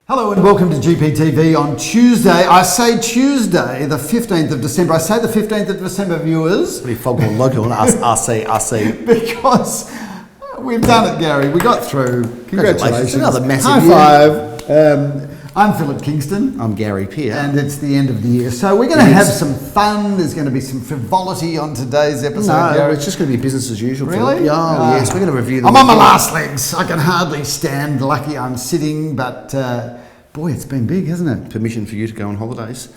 Hello and welcome to GPTV on Tuesday. I say Tuesday, the 15th of December. I say the 15th of December, viewers. Pretty foghorn local, RC. Because we've done it, Gary. We got through. Congratulations. Another massive High year. five. I'm Philip Kingston. I'm Gary Peer. And it's the end of the year. So we're going to have some fun. There's going to be some frivolity on today's episode, No, Gary. it's just going to be business as usual. Really? Philip. Oh, yes. We're going to review the I'm on my weekend. last legs. I can hardly stand. Lucky I'm sitting, but boy, it's been big, hasn't it? Permission for you to go on holidays.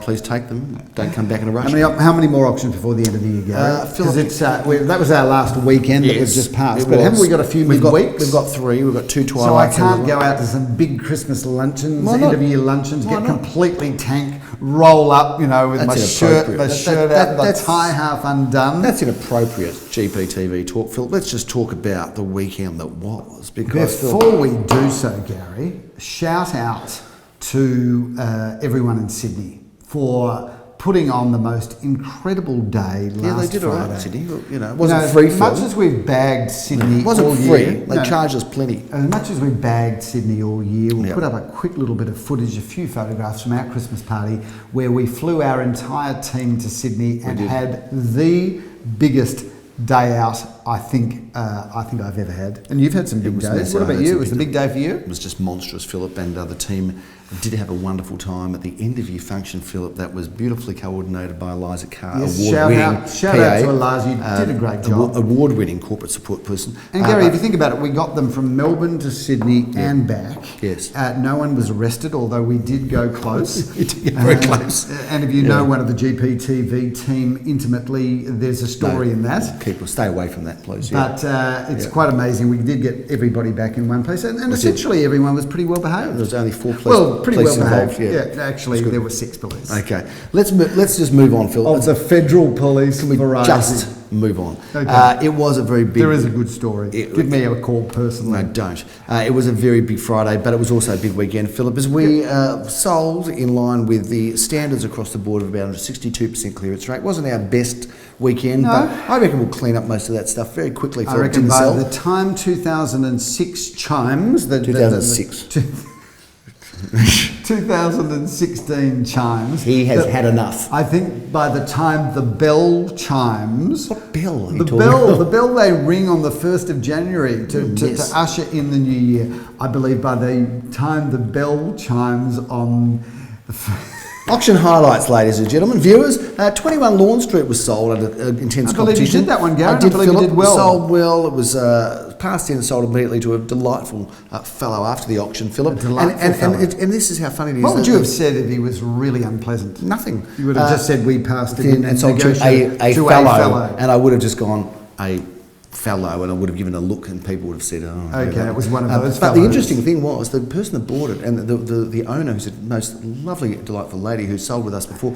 Please take them. Don't come back in a rush. How many more auctions before the end of the year, Gary? Philip, Because that was our last weekend that was just passed. But haven't we got a few midweeks? We've got three. We've got two So I twilights. can't go out to some big Christmas luncheons, Why end not? of year luncheons, Why get not? completely tank, roll up, with That's my shirt inappropriate. out, the That's- tie half undone. That's inappropriate GPTV talk, Phil. Let's just talk about the weekend that was. Because Before we do so, Gary, shout out to everyone in Sydney for putting on the most incredible day last Friday. yeah, they did all right, Sydney. It wasn't free, As much Phil. as we've bagged Sydney It wasn't all free. year, They charged us plenty. as much as we bagged Sydney all year, we'll Yep. put up a quick little bit of footage, a few photographs from our Christmas party where we flew our entire team to Sydney and did. had the biggest day out I think I've ever had. And you've had some big was days. massive. What about It's you? a It was big a big day for you? It was just monstrous, Philip, and the team did have a wonderful time at the end of your function, Philip. That was beautifully coordinated by Eliza Carr, Yes, award-winning shout out to PA, Eliza. You did a great job. Award-winning corporate support person. And Gary, if you think about it, we got them from Melbourne to Sydney and back. Yes. No one was arrested, although we did go close. We did get very close. And if you know one of the GPTV team intimately, there's a story in that. Stay away from that, please. But it's quite amazing. We did get everybody back in one place, and essentially everyone was pretty well behaved. There was only four police, pretty well involved. behaved. Yeah, actually, there were 6 police. Okay, let's just move on, Phil. Of the federal police variety. Just move on. Okay. It was a very big. There is a good story. Give me a call personally. No, don't. It was a very big Friday, but it was also a big weekend, Philip, as we sold in line with the standards across the board of about a 62% clearance rate. Wasn't our best weekend, but I reckon we'll clean up most of that stuff very quickly. I reckon by the time 2006 chimes... 2006. 2016 chimes... He has had enough. I think by the time the bell chimes... What bell are you talking about? The bell they ring on the 1st of January to usher in the new year. I believe by the time the bell chimes on... Auction highlights, ladies and gentlemen, viewers. 21 Lawn Street was sold at an intense I believe competition. you did that one, Gary. I did, believe you Philip. did well. Sold well. It was passed in and sold immediately to a delightful fellow after the auction, Philip. And this is how funny it is. What would you have said if he was really unpleasant? Nothing. You would have just said we passed it in and sold to a fellow, and I would have just gone a fellow, and I would have given a look, and people would have said, "Oh, okay, it was one of those." But the interesting thing was the person that bought it, and the owner, who's a most lovely, delightful lady who sold with us before.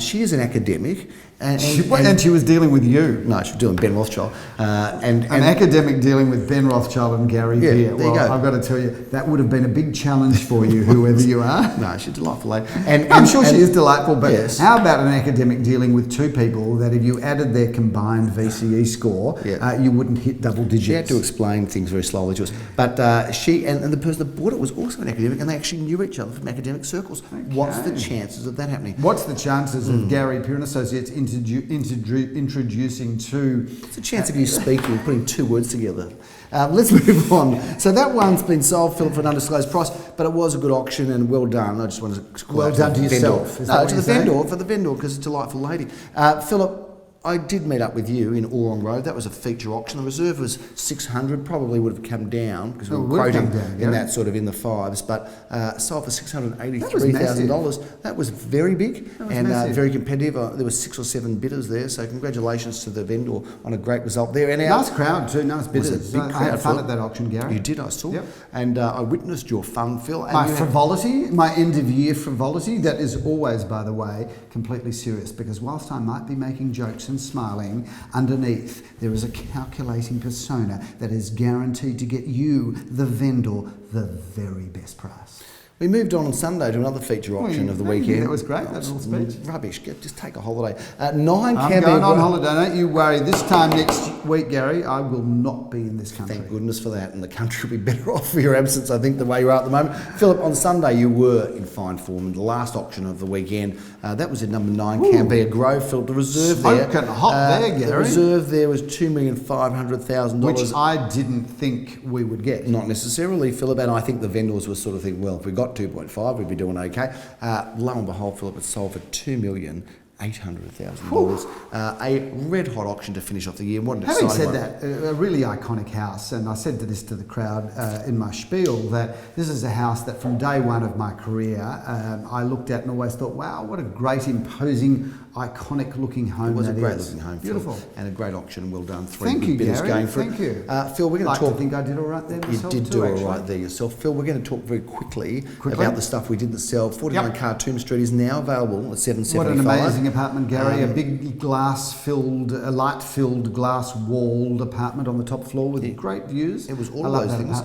She is an academic, and she was dealing with you. No, she was doing Ben Rothschild, an academic dealing with Ben Rothschild and Gary Peer. There you go. I've got to tell you, that would have been a big challenge for you, whoever you are. No, she's a delightful lady, I'm sure she is delightful. But yes. How about an academic dealing with 2 people that, if you added their combined VCE score, you wouldn't hit double digits? She had to explain things very slowly to us. But she and the person that bought it was also an academic, and they actually knew each other from academic circles. Okay. What's the chances of that happening? What's the chances of Gary Peer and Associates introducing 2... What's the chance of you speaking, putting 2 words together? Let's move on. So that one's been sold, Philip, for an undisclosed price, but it was a good auction and well done. I just wanted to call well done to yourself. No, to the vendor, for the vendor, because it's a delightful lady. Philip, I did meet up with you in Orong Road. That was a feature auction. The reserve was 600. Probably would have come down because we were quoting in that sort of in the 5s, but sold for $683,000. That was very big and very competitive. There were 6 or 7 bidders there, so congratulations to the vendor on a great result there. And nice crowd too, nice bidders. It was a big crowd, I had fun at that auction, Gary. You did, I saw. Yep. And I witnessed your fun, Phil. And my frivolity, my end of year frivolity, that is always, by the way, completely serious, because whilst I might be making jokes and smiling, underneath there is a calculating persona that is guaranteed to get you, the vendor, the very best price. We moved on Sunday to another feature auction of the weekend. That was great, that little speech. Rubbish. Just take a holiday. I'm going on holiday, don't you worry. This time next week, Gary, I will not be in this country. Thank goodness for that, and the country will be better off for your absence, I think, the way you are at the moment. Philip, on Sunday you were in fine form in the last auction of the weekend. That was at number 9, Canberra Grove. Philip, the reserve there. Smoking hot there, Gary. The reserve there was $2,500,000. Which I didn't think we would get. Not necessarily, Philip, and I think the vendors were sort of thinking, well, if we got 2.5, we'd be doing okay. Lo and behold, Philip, it sold for $2,800,000. A red-hot auction to finish off the year. What an Having exciting said that, a really iconic house, and I said this to the crowd in my spiel, that this is a house that from day one of my career, I looked at and always thought, wow, what a great, imposing, iconic-looking home. It was a great-looking home, beautiful, Phil, and a great auction. Well done. Thank you, bidders Gary. going for Thank it. you. Phil, we're going to talk. I think I did all right there myself. You did do all right there yourself, Phil. We're going to talk very quickly about the stuff we didn't sell. 49 Khartoum Street is now available at $775. What an amazing apartment, Gary! A big glass-filled, light-filled, glass-walled apartment on the top floor with great views. It was all of those things.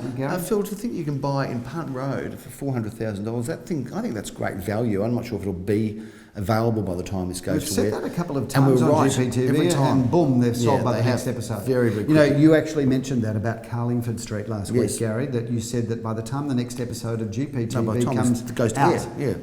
Phil, to think you can buy in Punt Road for $400,000, I think that's great value. I'm not sure if it'll be available by the time this goes We've to said where. that a couple of times on GPTV, every time. and boom, they're sold by the next episode. Very, very quickly. You know, you actually mentioned that about Carlingford Street last week, Gary, that you said that by the time the next episode of GPTV goes to out, air,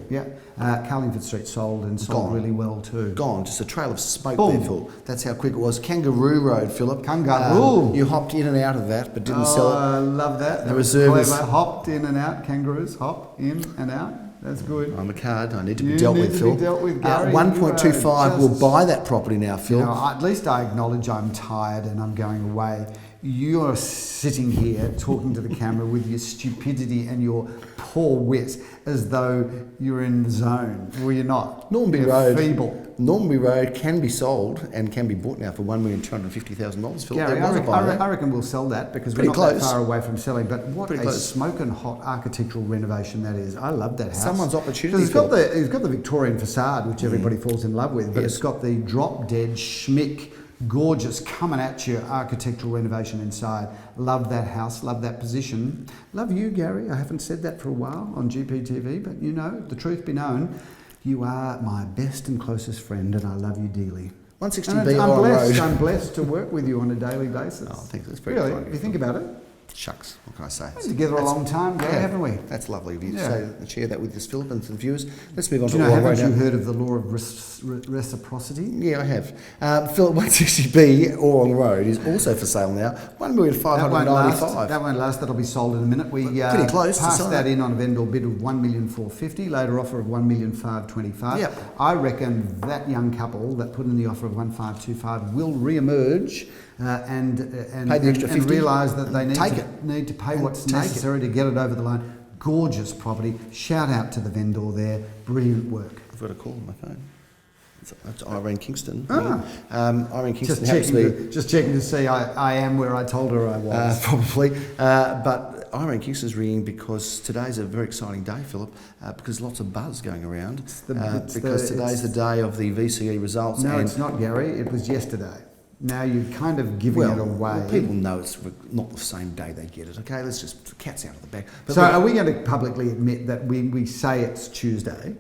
Carlingford Street sold and sold really well too. Gone, just a trail of smoke there, Phil. That's how quick it was. Kangaroo Road, Philip. Kangaroo. You hopped in and out of that, but didn't sell it. I love that. The reserve hopped in and out. Kangaroos hop in and out. That's good. I'm a card. I need to be dealt with, Phil. 1.25 will buy that property now, Phil. You know, at least I acknowledge I'm tired and I'm going away. You're sitting here talking to the camera with your stupidity and your poor wit as though you're in the zone. Well, you're not. Normanby Road. Feeble. Normanby Road can be sold and can be bought now for $1,250,000, Phil. Gary, I reckon we'll sell that because we're not that far away from selling. But what a smoking hot architectural renovation that is. I love that house. Someone's opportunity. It's got the Victorian facade, which everybody falls in love with, but it's got the drop-dead schmick, gorgeous, coming at you architectural renovation inside. Love that house, love that position. Love you, Gary. I haven't said that for a while on GPTV, but you know, the truth be known, you are my best and closest friend, and I love you dearly. 160B Road. I'm blessed to work with you on a daily basis. Oh, thanks. That's very really, kind. if you think about it. Shucks, what can I say? We've been together a long time, haven't we? That's lovely of you to share that with us, Philip, and some viewers. Let's move on to haven't you heard of the law of reciprocity? Yeah, I have. Philip, 160B Orong Road is also for sale now. $1,595,000. That won't last. That'll be sold in a minute. We pretty close passed that in on a vendor bid of $1,450,000. Later offer of $1,525,000. Yep. I reckon that young couple that put in the offer of $1,525,000 will re-emerge. And pay the extra 50, realise that they need to pay what's necessary to get it over the line. Gorgeous property. Shout out to the vendor there. Brilliant work. I've got a call on my phone. That's Irene Kingston. Irene Kingston just checking to see I am where I told her I was. Probably. But Irene Kingston's ringing because today's a very exciting day, Philip, because lots of buzz going around. Because today's the day of the VCE results. No, it's not, Gary. It was yesterday. Now you're kind of giving it away. Well, people know it's not the same day they get it, okay? Let's just, the cat's out of the bag. But so are we going to publicly admit that we say it's Tuesday,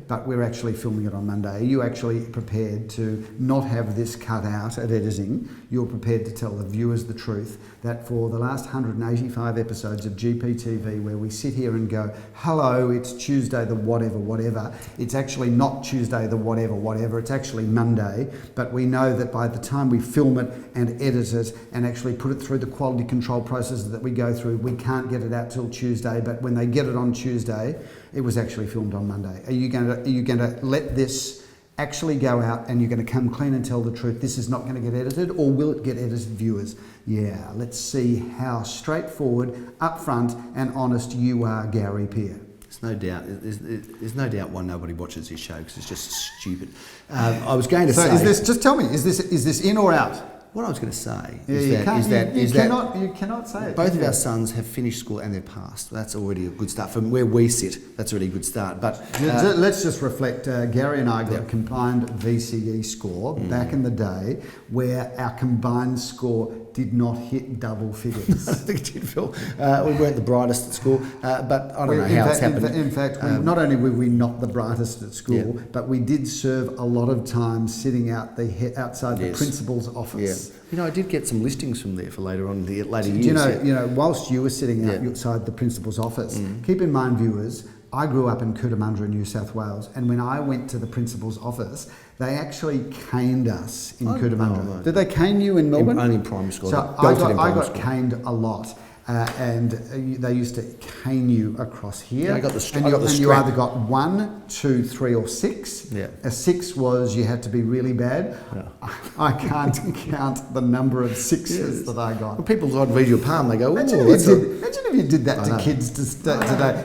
but we're actually filming it on Monday? Are you actually prepared to not have this cut out at editing? You're prepared to tell the viewers the truth that for the last 185 episodes of GPTV where we sit here and go, hello, it's Tuesday the whatever, it's actually not Tuesday the whatever, it's actually Monday, but we know that by the time we film it and edit it and actually put it through the quality control processes that we go through, we can't get it out till Tuesday, but when they get it on Tuesday, it was actually filmed on Monday. Are you going to let this actually go out and you're going to come clean and tell the truth? This is not going to get edited, or will it get edited, viewers? Yeah, let's see how straightforward, upfront and honest you are, Gary Peer. There's no doubt why nobody watches this show because it's just stupid. I was going to say. Just tell me, is this in or out? what I was going to say you cannot say it. Both of our sons have finished school and they're passed. That's already a good start. From where we sit, that's already a good start. But let's just reflect. Gary and I got a combined VCE score back in the day, where our combined score did not hit double figures. I think it did, Phil. We weren't the brightest at school, but I don't know how it's happened. In fact, not only were we not the brightest at school, but we did serve a lot of time sitting outside the principal's office. Yeah. You know, I did get some listings from there for later on in the later years. You know, whilst you were sitting outside the principal's office, keep in mind, viewers, I grew up in Cootamundra, New South Wales, and when I went to the principal's office, they actually caned us in Cootamundra. No. Did they cane you in Melbourne? Only in primary school. So I got caned a lot. And they used to cane you across here. Yeah, I got the strap. And you either got 1, 2, 3, or 6. Yeah. A 6 was you had to be really bad. Yeah. I can't count the number of 6s that I got. When people read your palm, they go, imagine if you did that to kids today.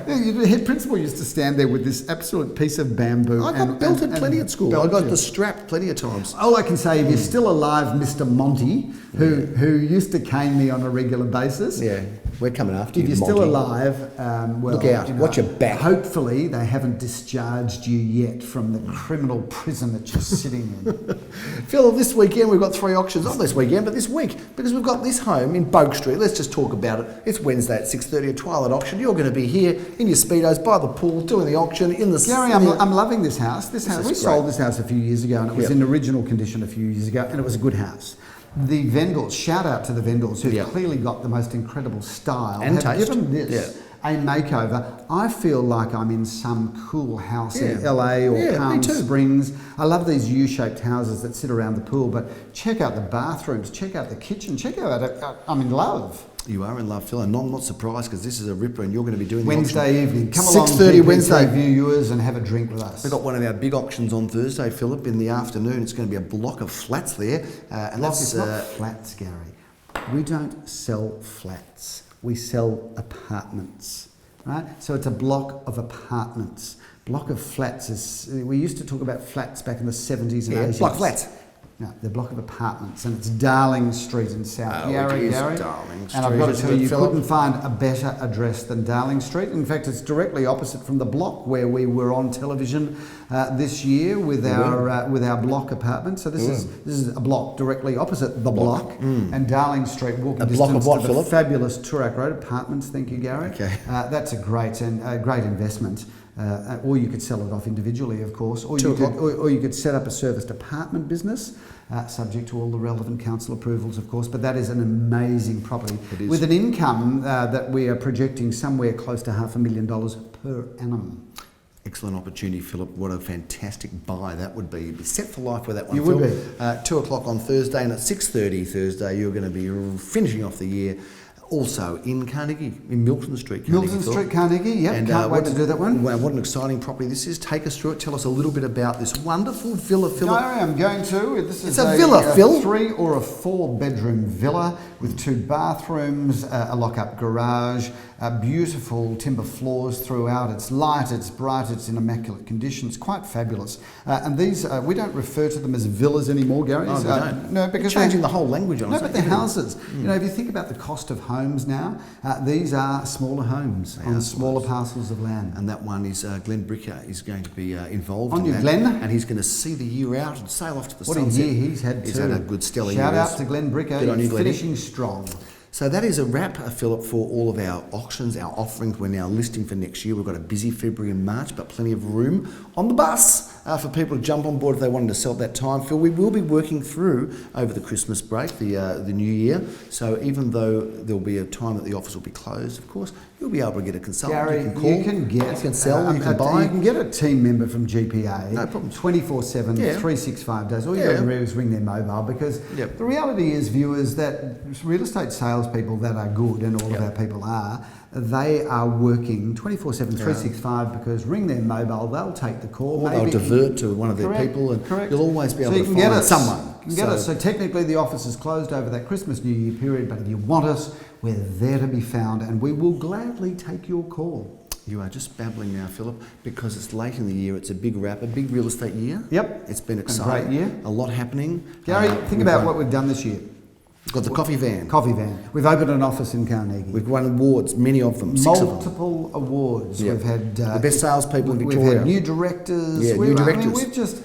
The head principal used to stand there with this absolute piece of bamboo. I got belted plenty at school. I got the strap plenty of times. All I can say, if you're still alive, Mr. Monty, who used to cane me on a regular basis. Yeah. We're coming after you, If you're Monty. still alive, well... Look out. Watch your back. Hopefully they haven't discharged you yet from the criminal prison that you're sitting in. Phil, this weekend we've got 3 auctions. Not this weekend, but this week. Because we've got this home in Bogue Street. Let's just talk about it. It's Wednesday at 6:30, a twilight auction. You're going to be here in your Speedos by the pool doing the auction in the... Gary, I'm loving this house. We sold this house a few years ago, and it was in original condition a few years ago, and it was a good house. The vendors, shout out to the vendors who've clearly got the most incredible style and have taste. given this a makeover. I feel like I'm in some cool house in LA or Palm Springs. I love these U-shaped houses that sit around the pool, but check out the bathrooms, check out the kitchen, check out, I'm in love. You are in love, Phil, and I'm not surprised because this is a ripper and you're going to be doing Wednesday the evening. Come along, 6:30 Wednesday, viewers, and have a drink with us. We've got one of our big auctions on Thursday, Philip, in the afternoon. It's going to be a block of flats there. It's not flats, Gary. We don't sell flats. We sell apartments, right? So it's a block of apartments. Block of flats is... We used to talk about flats back in the 70s and 80s. Block flats. No, the block of apartments, and it's Darling Street in South Yarra. Darling Street. And I've got to tell you, you couldn't find a better address than Darling Street. In fact, it's directly opposite from the block where we were on television this year with our block apartment. So this is a block directly opposite the block, and Darling Street, walking distance block of what, to the Philip? Fabulous Toorak Road apartments. Thank you, Gary. Okay. That's a great investment. Or you could sell it off individually, of course, or you could set up a serviced apartment business, subject to all the relevant council approvals, of course. But that is an amazing property with an income that we are projecting somewhere close to $500,000 per annum. Excellent opportunity, Philip. What a fantastic buy that would be. You'd be set for life with that one, You Phil. would be. 2 o'clock on Thursday, and at 6:30 Thursday, you're going to be finishing off the year. Also in Carnegie, in Milton Street, Carnegie, yep. And can't wait to do that one. Wow, what an exciting property this is. Take us through it. Tell us a little bit about this wonderful villa, Philip. I am going to. It's a villa, Phil. 3 or a 4-bedroom villa with 2 bathrooms, a lock-up garage, beautiful timber floors throughout. It's light, it's bright, it's in immaculate condition. It's quite fabulous. And these, we don't refer to them as villas anymore, Gary. Oh, we don't. No, because you're changing the whole language on us. No, but they're houses. You know, if you think about the cost of homes now, these are smaller homes on smaller parcels of land. And that one is Glenn Bricker is going to be involved on in that. Glenn. And he's going to see the year out and sail off to the sunset. What a year he's had too. He's had a good stellar year. Shout out to Glenn Bricker. Good on you, Glenn. Finishing strong. So that is a wrap, Philip, for all of our auctions, our offerings. We're now listing for next year. We've got a busy February and March, but plenty of room on the bus for people to jump on board if they wanted to sell at that time. Phil, we will be working through over the Christmas break, the new year. So even though there'll be a time that the office will be closed, of course, you'll be able to get a consultant. Gary, you can call, you can sell, you can buy. You can get a team member from GPA. No problem. 24/7, 365 days. All you got to do is ring their mobile, because the reality is, viewers, that real estate salespeople that are good, and all of our people are, they are working 24/7, 365, because ring their mobile, they'll take the call. Or they'll divert to one of their people, and you'll always be able to find someone. So technically the office is closed over that Christmas, New Year period, but if you want us, we're there to be found, and we will gladly take your call. You are just babbling now, Philip, because it's late in the year. It's a big wrap, a big real estate year. Yep. It's been exciting. A great year. A lot happening. Gary, think about what we've done this year. Got the coffee van. Coffee van. We've opened an office in Carnegie. We've won awards, many of them, 6 of them. Multiple awards. Yep. We've had the best salespeople in Victoria. We've had new directors. Yeah, new directors. I mean, we've just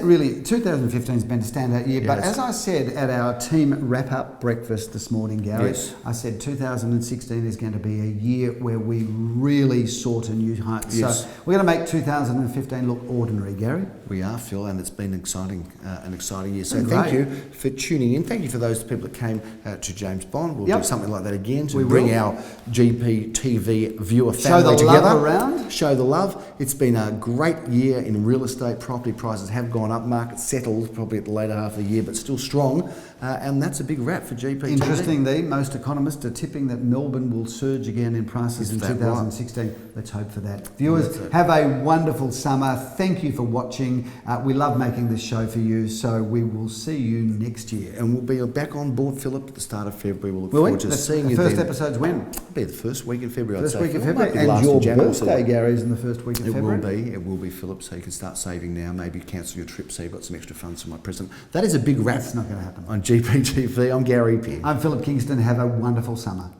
really 2015 has been a standout year. But as I said at our team wrap-up breakfast this morning, Gary, I said 2016 is going to be a year where we really soar to new heights. Yes. So we're going to make 2015 look ordinary, Gary. We are, Phil, and it's been an exciting year. So thank you for tuning in. Thank you for those people that came to James Bond. We'll do something like that again to bring our GPTV viewer family together. Show the love around. Show the love. It's been a great year in real estate. Property prices have gone up. Market settled probably at the later half of the year, but still strong. And that's a big wrap for GPTV. Interestingly, most economists are tipping that Melbourne will surge again in prices in 2016. Right? Let's hope for that. Viewers, have a wonderful summer. Thank you for watching. We love making this show for you, so we will see you next year. And we'll be back on board, Philip, at the start of February. We'll look forward to seeing you then. First episode's when? It'll be the first week in February, First I'd say. week in February. And your birthday, Gary, is in the first week of February. It will be, Philip, so you can start saving now. Maybe cancel your trip so you've got some extra funds for my present. That is a big wrap. That's not going to happen. On GPTV, I'm Gary Pearce. I'm Philip Kingston. Have a wonderful summer.